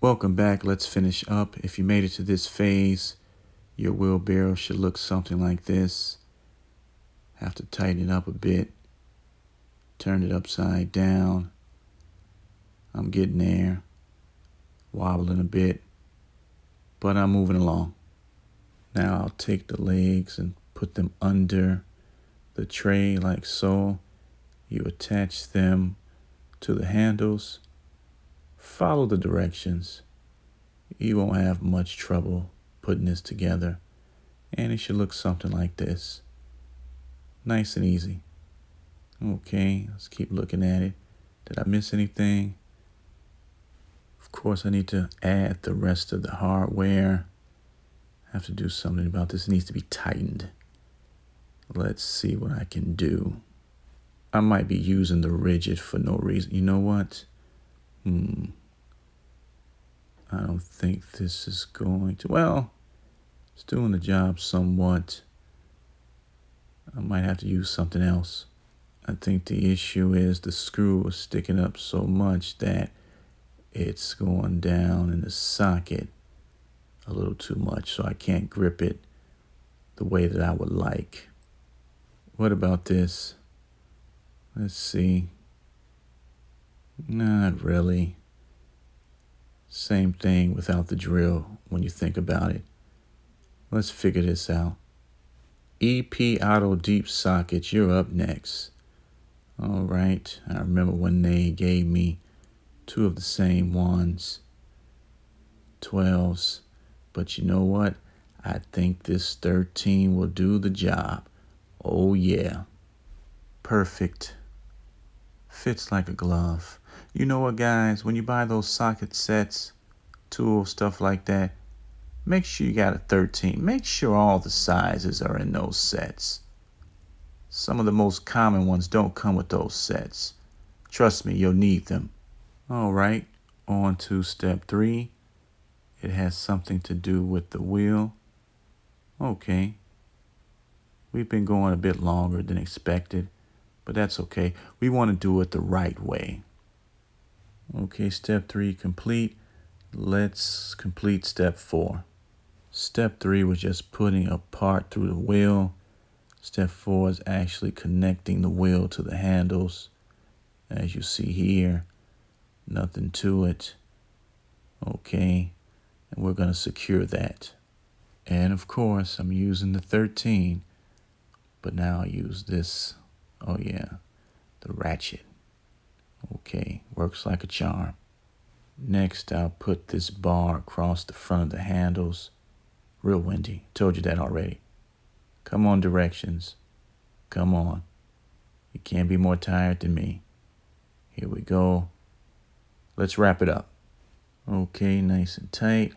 Welcome back. Let's finish up. If you made it to this phase, your wheelbarrow should look something like this. Have to tighten it up a bit. Turn it upside down. I'm getting there. Wobbling a bit, but I'm moving along. Now I'll take the legs and put them under the tray like so. You attach them to the handles. Follow the directions. You won't have much trouble putting this together, and it should look something like this. Nice and easy. Okay, let's keep looking at it. Did I miss anything? Of course, I need to add the rest of the hardware. I have to do something about this. It needs to be tightened. Let's see what I can do. I might be using the rigid for no reason. You know what? I don't think this is going to... Well, it's doing the job somewhat. I might have to use something else. I think the issue is the screw is sticking up so much that it's going down in the socket a little too much, so I can't grip it the way that I would like. What about this? Let's see. Not really. Same thing without the drill when you think about it. Let's figure this out. EP Auto Deep Sockets, you're up next. All right, I remember when they gave me two of the same ones, 12s, but you know what? I think this 13 will do the job. Oh yeah, perfect. Fits like a glove. You know what, guys? When you buy those socket sets, tools, stuff like that, make sure you got a 13. Make sure all the sizes are in those sets. Some of the most common ones don't come with those sets. Trust me, you'll need them. All right, on to step 3. It has something to do with the wheel. Okay. We've been going a bit longer than expected, but that's okay. We want to do it the right way. Okay, step 3 complete. Let's complete step 4. Step 3 was just putting a part through the wheel. Step 4 is actually connecting the wheel to the handles. As you see here, nothing to it. Okay, and we're going to secure that. And of course, I'm using the 13, but now I use this. Oh yeah, the ratchet. Okay, works like a charm. Next, I'll put this bar across the front of the handles. Real windy, told you that already. Come on, directions. Come on. You can't be more tired than me. Here we go. Let's wrap it up. Okay, nice and tight.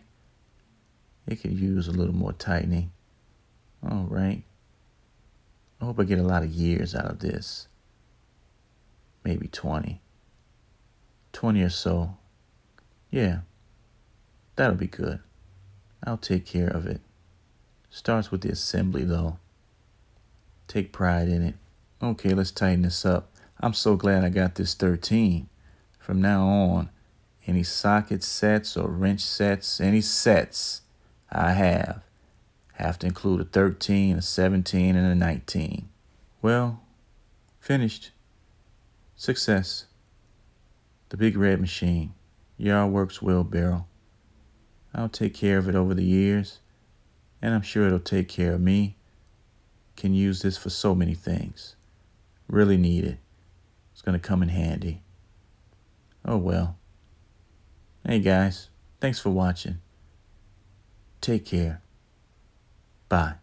It could use a little more tightening. All right. I hope I get a lot of years out of this. Maybe 20. 20 or so. Yeah, that'll be good. I'll take care of it. Starts with the assembly, though. Take pride in it. Okay, let's tighten this up. I'm so glad I got this 13. From now on, any socket sets or wrench sets, any sets I have to include a 13, a 17, and a 19. Well, finished. Success. The big red machine. Yardworks Wheelbarrow. I'll take care of it over the years, and I'm sure it'll take care of me. Can use this for so many things. Really need it. It's going to come in handy. Oh well. Hey guys, thanks for watching. Take care. Bye.